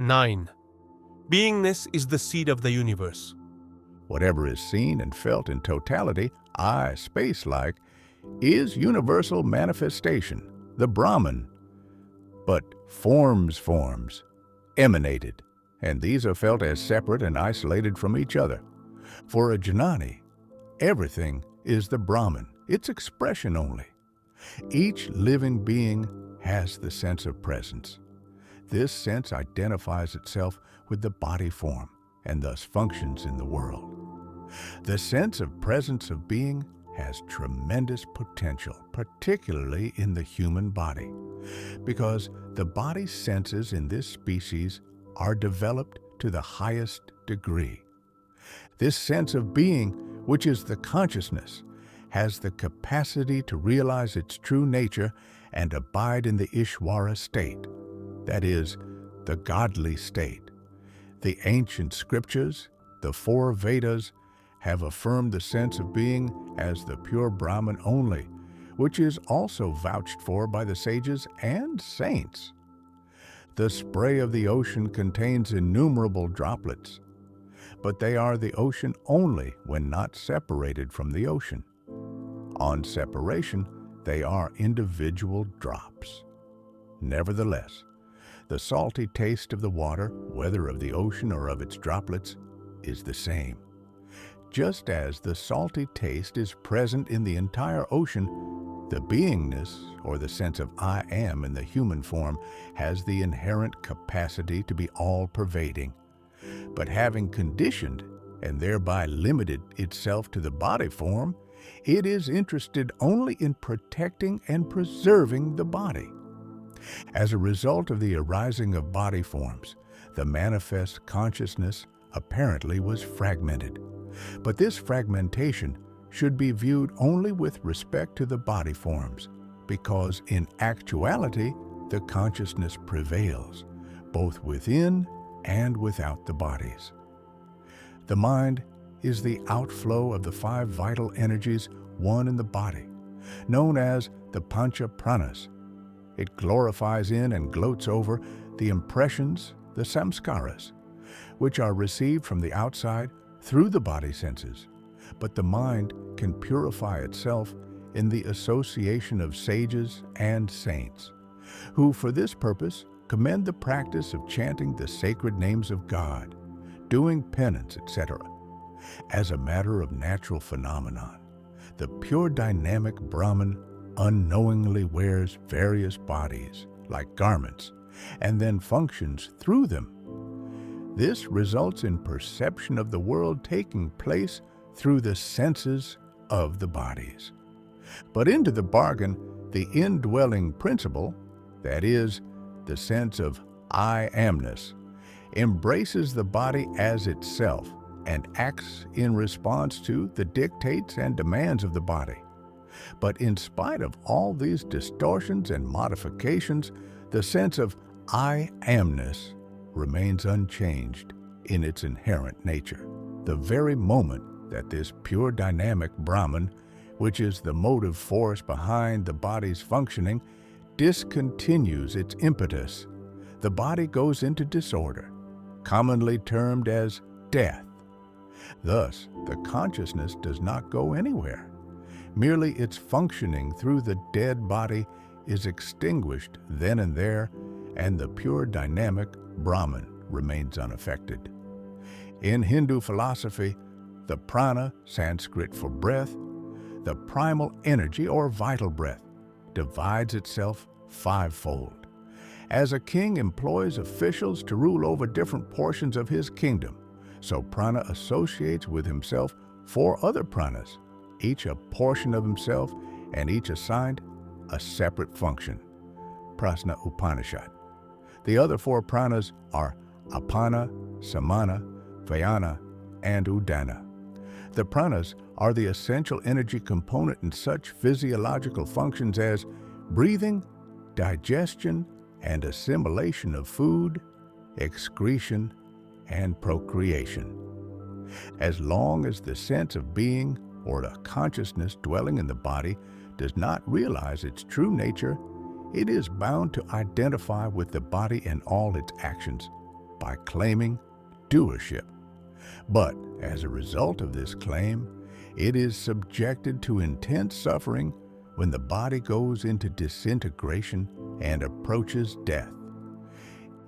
9. Beingness is the seed of the universe. Whatever is seen and felt in totality, I, space-like, is universal manifestation, the Brahman. But forms, emanated, and these are felt as separate and isolated from each other. For a Jnanani, everything is the Brahman, its expression only. Each living being has the sense of presence. This sense identifies itself with the body form and thus functions in the world. The sense of presence of being has tremendous potential, particularly in the human body, because the body's senses in this species are developed to the highest degree. This sense of being, which is the consciousness, has the capacity to realize its true nature and abide in the Ishwara state, that is, the godly state. The ancient scriptures, the 4 Vedas, have affirmed the sense of being as the pure Brahman only, which is also vouched for by the sages and saints. The spray of the ocean contains innumerable droplets, but they are the ocean only when not separated from the ocean. On separation, they are individual drops. Nevertheless, the salty taste of the water, whether of the ocean or of its droplets, is the same. Just as the salty taste is present in the entire ocean, the beingness, or the sense of I am in the human form, has the inherent capacity to be all-pervading. But having conditioned and thereby limited itself to the body form, it is interested only in protecting and preserving the body. As a result of the arising of body forms, the manifest consciousness apparently was fragmented. But this fragmentation should be viewed only with respect to the body forms, because in actuality, the consciousness prevails, both within and without the bodies. The mind is the outflow of the 5 vital energies, one in the body, known as the Pancha Pranas. It glorifies in and gloats over the impressions, the samskaras, which are received from the outside through the body senses, but the mind can purify itself in the association of sages and saints, who for this purpose commend the practice of chanting the sacred names of God, doing penance, etc. As a matter of natural phenomenon, the pure dynamic Brahman unknowingly wears various bodies, like garments, and then functions through them. This results in perception of the world taking place through the senses of the bodies. But into the bargain, the indwelling principle, that is, the sense of I amness, embraces the body as itself and acts in response to the dictates and demands of the body. But in spite of all these distortions and modifications, the sense of I amness remains unchanged in its inherent nature. The very moment that this pure dynamic Brahman, which is the motive force behind the body's functioning, discontinues its impetus, the body goes into disorder, commonly termed as death. Thus, the consciousness does not go anywhere. Merely its functioning through the dead body is extinguished then and there, and the pure dynamic Brahman remains unaffected. In Hindu philosophy, the prana, Sanskrit for breath, the primal energy or vital breath, divides itself 5-fold. As a king employs officials to rule over different portions of his kingdom, so prana associates with himself 4 other pranas, each a portion of himself and each assigned a separate function. Prasna Upanishad. The other 4 pranas are apana, samana, vayana, and udana. The pranas are the essential energy component in such physiological functions as breathing, digestion, and assimilation of food, excretion, and procreation. As long as the sense of being or the consciousness dwelling in the body does not realize its true nature, it is bound to identify with the body and all its actions. by claiming doership. But as a result of this claim, it is subjected to intense suffering when the body goes into disintegration and approaches death.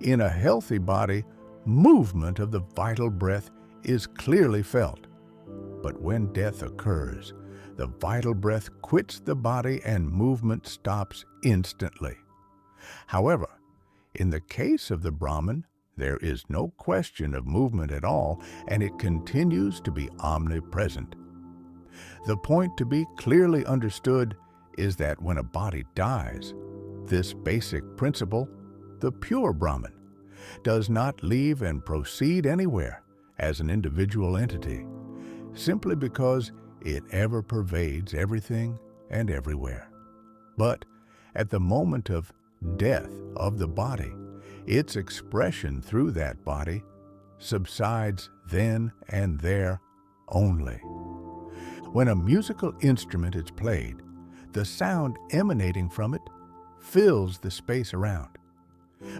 In a healthy body, movement of the vital breath is clearly felt. But when death occurs, the vital breath quits the body and movement stops instantly. However, in the case of the Brahman, there is no question of movement at all, and it continues to be omnipresent. The point to be clearly understood is that when a body dies, this basic principle, the pure Brahman, does not leave and proceed anywhere as an individual entity, simply because it ever pervades everything and everywhere. But at the moment of death of the body, its expression through that body subsides then and there only. When a musical instrument is played, the sound emanating from it fills the space around.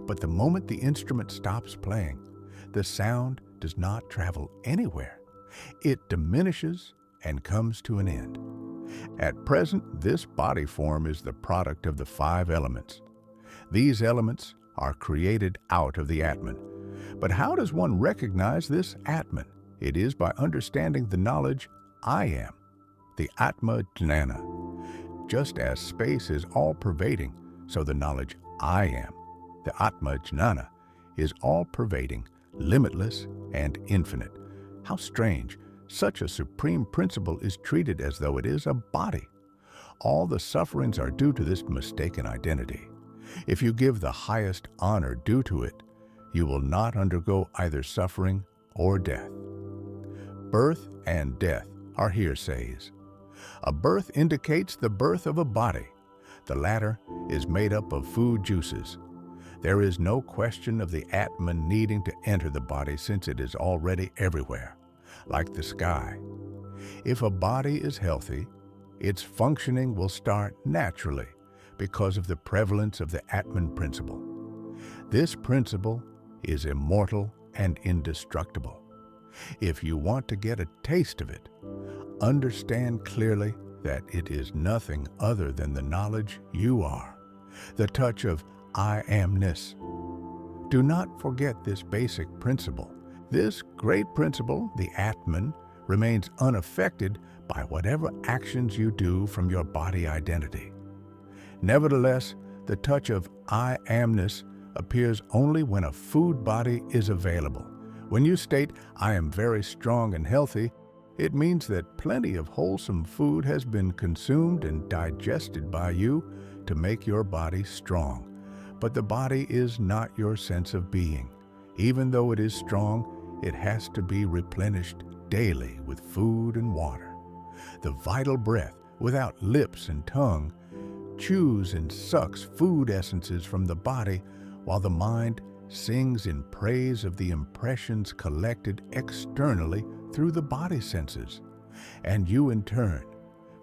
But the moment the instrument stops playing, the sound does not travel anywhere. It diminishes and comes to an end. At present, this body form is the product of the 5 elements. These elements are created out of the Atman. But how does one recognize this Atman? It is by understanding the knowledge I am, the Atma Jnana. Just as space is all-pervading, so the knowledge I am, the Atma Jnana, is all-pervading, limitless, and infinite. How strange! Such a supreme principle is treated as though it is a body. All the sufferings are due to this mistaken identity. If you give the highest honor due to it, you will not undergo either suffering or death. Birth and death are hearsays. A birth indicates the birth of a body. The latter is made up of food juices. There is no question of the Atman needing to enter the body since it is already everywhere, like the sky. If a body is healthy, its functioning will start naturally because of the prevalence of the Atman principle. This principle is immortal and indestructible. If you want to get a taste of it, understand clearly that it is nothing other than the knowledge you are, the touch of I amness. Do not forget this basic principle. This great principle, the Atman, remains unaffected by whatever actions you do from your body identity. Nevertheless, the touch of I amness appears only when a food body is available. When you state, I am very strong and healthy, it means that plenty of wholesome food has been consumed and digested by you to make your body strong. But the body is not your sense of being. Even though it is strong, it has to be replenished daily with food and water. The vital breath, without lips and tongue, chews and sucks food essences from the body, while the mind sings in praise of the impressions collected externally through the body senses. And you, in turn,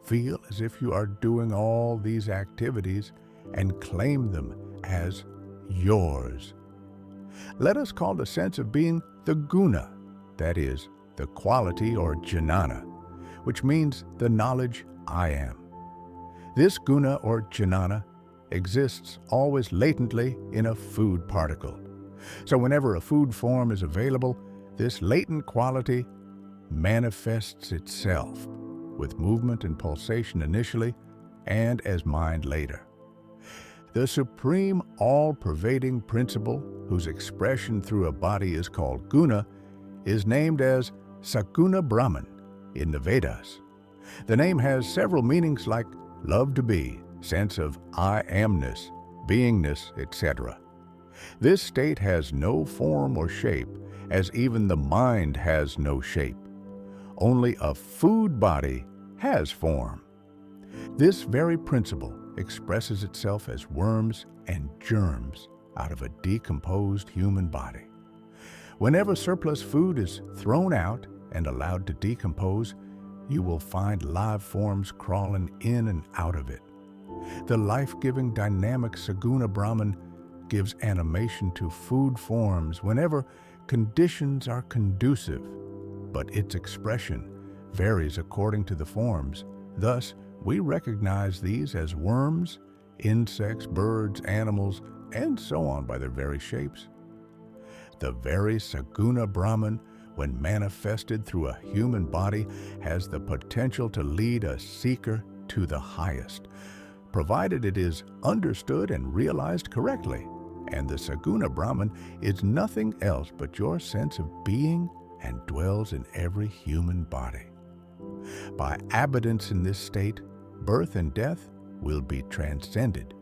feel as if you are doing all these activities and claim them as yours. Let us call the sense of being the Guna, that is, the quality or Jnana, which means the knowledge I am. This Guna or Jnana exists always latently in a food particle. So whenever a food form is available, this latent quality manifests itself with movement and pulsation initially and as mind later. The supreme all-pervading principle, whose expression through a body is called Guna, is named as Saguna Brahman in the Vedas. The name has several meanings like love to be, sense of I amness, beingness, etc. This state has no form or shape, as even the mind has no shape. Only a food body has form. This very principle expresses itself as worms and germs out of a decomposed human body. Whenever surplus food is thrown out and allowed to decompose, you will find live forms crawling in and out of it. The life-giving dynamic Saguna Brahman gives animation to food forms whenever conditions are conducive, but its expression varies according to the forms. Thus, we recognize these as worms, insects, birds, animals, and so on by their very shapes. The very Saguna Brahman, when manifested through a human body, has the potential to lead a seeker to the highest, provided it is understood and realized correctly. And the Saguna Brahman is nothing else but your sense of being and dwells in every human body. By abidance in this state, birth and death will be transcended.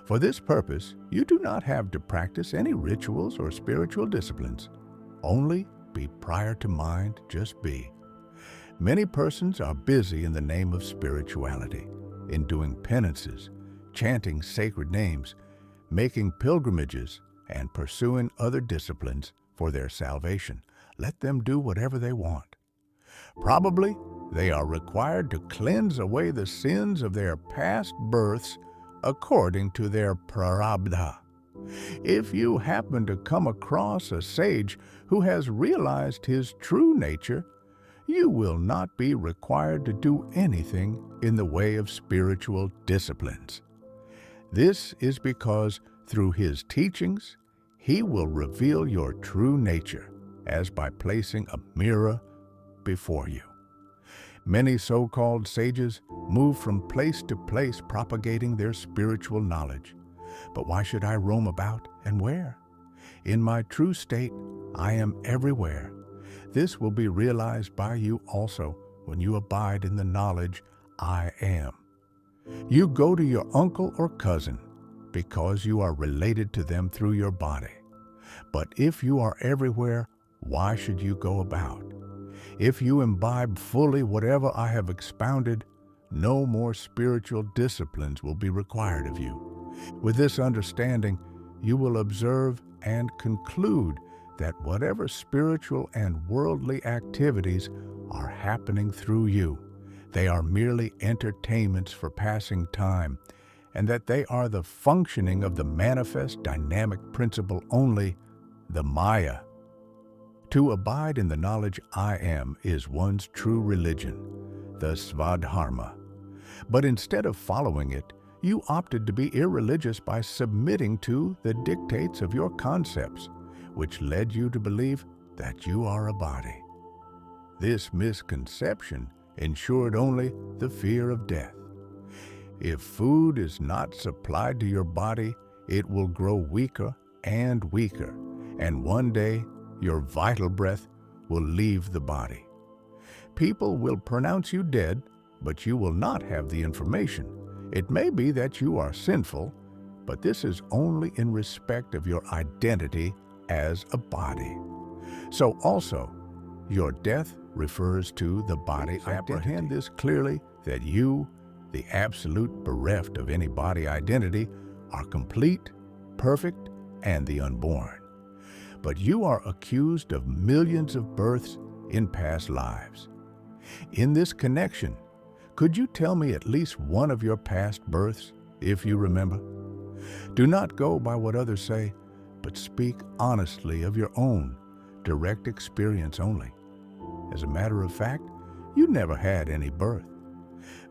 For this purpose, you do not have to practice any rituals or spiritual disciplines. Only be prior to mind, just be. Many persons are busy in the name of spirituality, in doing penances, chanting sacred names, making pilgrimages, and pursuing other disciplines for their salvation. Let them do whatever they want. Probably they are required to cleanse away the sins of their past births according to their prarabdha. If you happen to come across a sage who has realized his true nature, you will not be required to do anything in the way of spiritual disciplines. This is because through his teachings, he will reveal your true nature, as by placing a mirror before you. Many so-called sages move from place to place propagating their spiritual knowledge. But why should I roam about and where? In my true state, I am everywhere. This will be realized by you also when you abide in the knowledge I am. You go to your uncle or cousin because you are related to them through your body. But if you are everywhere, why should you go about? If you imbibe fully whatever I have expounded, no more spiritual disciplines will be required of you. With this understanding, you will observe and conclude that whatever spiritual and worldly activities are happening through you, they are merely entertainments for passing time, and that they are the functioning of the manifest dynamic principle only, the Maya. To abide in the knowledge I am is one's true religion, the Suvadharma. But instead of following it, you opted to be irreligious by submitting to the dictates of your concepts, which led you to believe that you are a body. This misconception ensured only the fear of death. If food is not supplied to your body, it will grow weaker and weaker, and one day your vital breath will leave the body. People will pronounce you dead, but you will not have the information. It may be that you are sinful, but this is only in respect of your identity as a body. So also, your death refers to the body. Apprehend this clearly, that you, the absolute bereft of any body identity, are complete, perfect, and the unborn. But you are accused of millions of births in past lives. In this connection, could you tell me at least one of your past births, if you remember? Do not go by what others say, but speak honestly of your own, direct experience only. As a matter of fact, you never had any birth.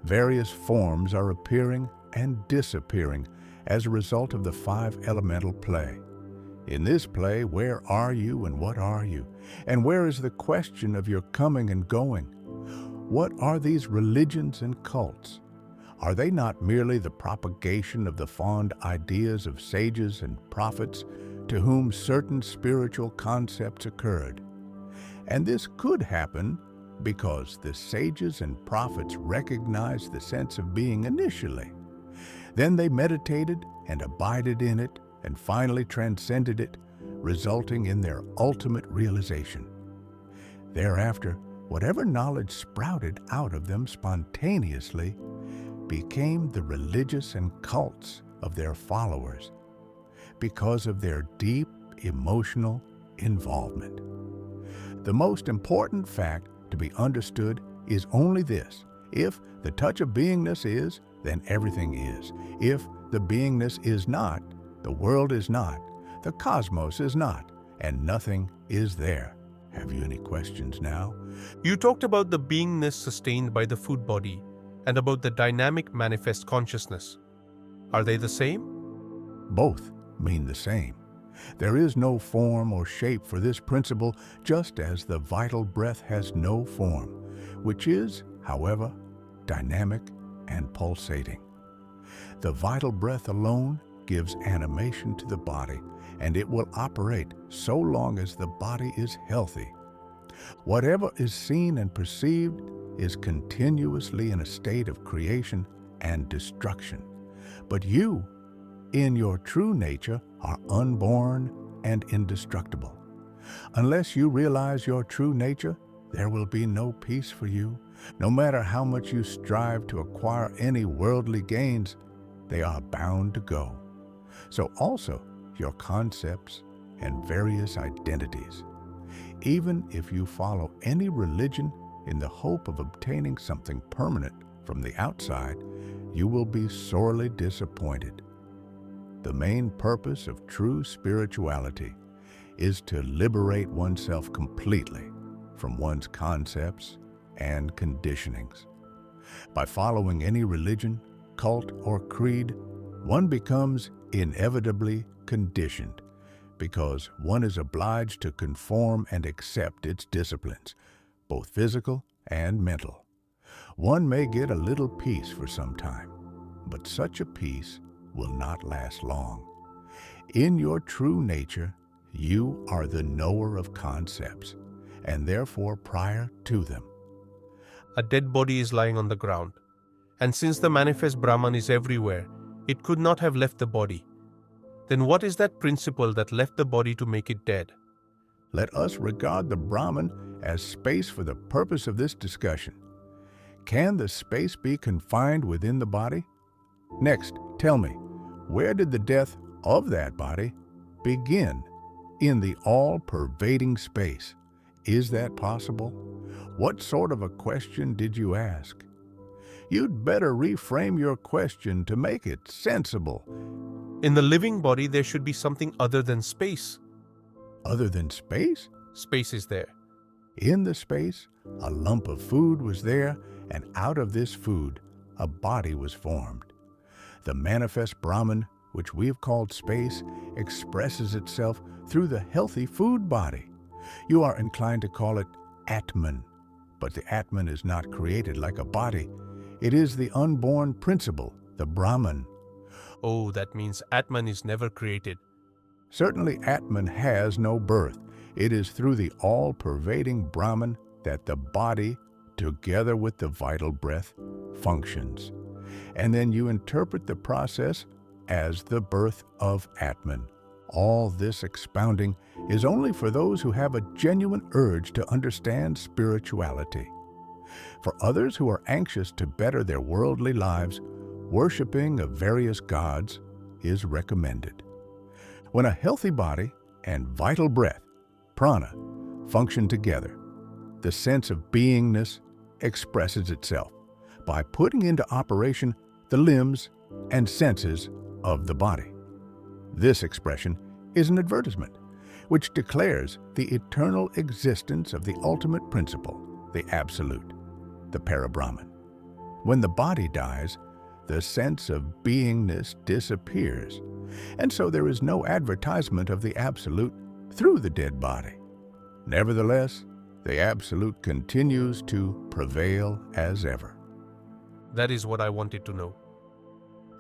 Various forms are appearing and disappearing as a result of the five elemental play. In this play, where are you and what are you? And where is the question of your coming and going? What are these religions and cults? Are they not merely the propagation of the fond ideas of sages and prophets to whom certain spiritual concepts occurred? And this could happen because the sages and prophets recognized the sense of being initially. Then they meditated and abided in it and finally transcended it, resulting in their ultimate realization. Thereafter, whatever knowledge sprouted out of them spontaneously became the religious and cults of their followers because of their deep emotional involvement. The most important fact to be understood is only this: if the touch of beingness is, then everything is. If the beingness is not, The world is not, the cosmos is not, and nothing is there. Have you any questions now? You talked about the beingness sustained by the food body and about the dynamic manifest consciousness. Are they the same? Both mean the same. There is no form or shape for this principle, just as the vital breath has no form, which is, however, dynamic and pulsating. The vital breath alone gives animation to the body, and it will operate so long as the body is healthy. Whatever is seen and perceived is continuously in a state of creation and destruction. But you, in your true nature, are unborn and indestructible. Unless you realize your true nature, there will be no peace for you. No matter how much you strive to acquire any worldly gains, they are bound to go. So also your concepts and various identities. Even if you follow any religion in the hope of obtaining something permanent from the outside, you will be sorely disappointed. The main purpose of true spirituality is to liberate oneself completely from one's concepts and conditionings. By following any religion, cult, or creed, one becomes inevitably conditioned because one is obliged to conform and accept its disciplines, both physical and mental. One may get a little peace for some time, but such a peace will not last long. In your true nature, you are the knower of concepts, and therefore prior to them. A dead body is lying on the ground, and since the manifest Brahman is everywhere, it could not have left the body. Then what is that principle that left the body to make it dead? Let us regard the Brahman as space for the purpose of this discussion. Can the space be confined within the body? Next, tell me, where did the death of that body begin? In the all-pervading space. Is that possible? What sort of a question did you ask? You'd better reframe your question to make it sensible. In the living body, there should be something other than space. Other than space? Space is there. In the space, a lump of food was there, and out of this food, a body was formed. The manifest Brahman, which we have called space, expresses itself through the healthy food body. You are inclined to call it Atman, but the Atman is not created like a body. It is the unborn principle, the Brahman. Oh, that means Atman is never created. Certainly Atman has no birth. It is through the all-pervading Brahman that the body, together with the vital breath, functions. And then you interpret the process as the birth of Atman. All this expounding is only for those who have a genuine urge to understand spirituality. For others who are anxious to better their worldly lives, worshiping of various gods is recommended. When a healthy body and vital breath, prana, function together, the sense of beingness expresses itself by putting into operation the limbs and senses of the body. This expression is an advertisement, which declares the eternal existence of the ultimate principle, the Absolute, the Parabrahman. When the body dies, the sense of beingness disappears, and so there is no advertisement of the Absolute through the dead body. Nevertheless, the Absolute continues to prevail as ever. That is what I wanted to know.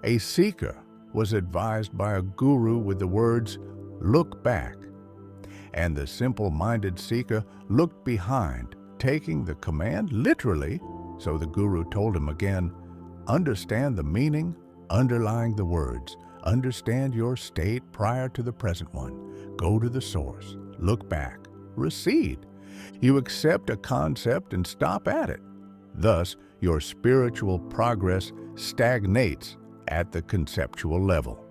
A seeker was advised by a guru with the words, "Look back." And the simple-minded seeker looked behind, taking the command literally, so the guru told him again, understand the meaning underlying the words. Understand your state prior to the present one. Go to the source. Look back. Recede. You accept a concept and stop at it. Thus, your spiritual progress stagnates at the conceptual level.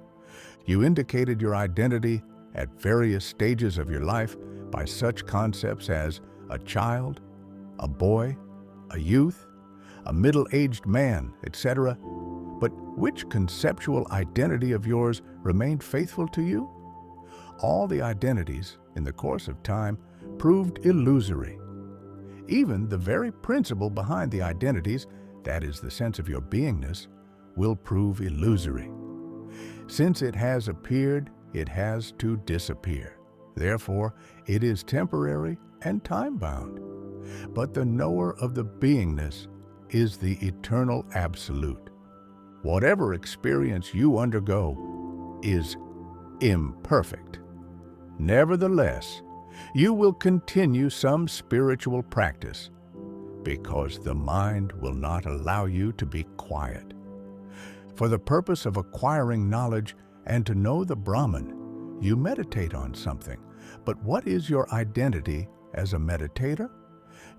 You indicated your identity at various stages of your life by such concepts as a child, a boy, a youth, a middle-aged man, etc. But which conceptual identity of yours remained faithful to you? All the identities, in the course of time, proved illusory. Even the very principle behind the identities, that is the sense of your beingness, will prove illusory. Since it has appeared, it has to disappear. Therefore, it is temporary and time-bound. But the knower of the beingness is the eternal absolute. Whatever experience you undergo is imperfect. Nevertheless, you will continue some spiritual practice because the mind will not allow you to be quiet. For the purpose of acquiring knowledge and to know the Brahman, you meditate on something. But what is your identity as a meditator?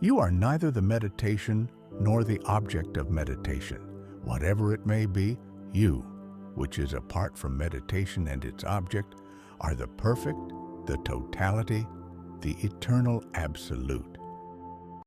You are neither the meditation nor the object of meditation. Whatever it may be, you, which is apart from meditation and its object, are the perfect, the totality, the eternal absolute.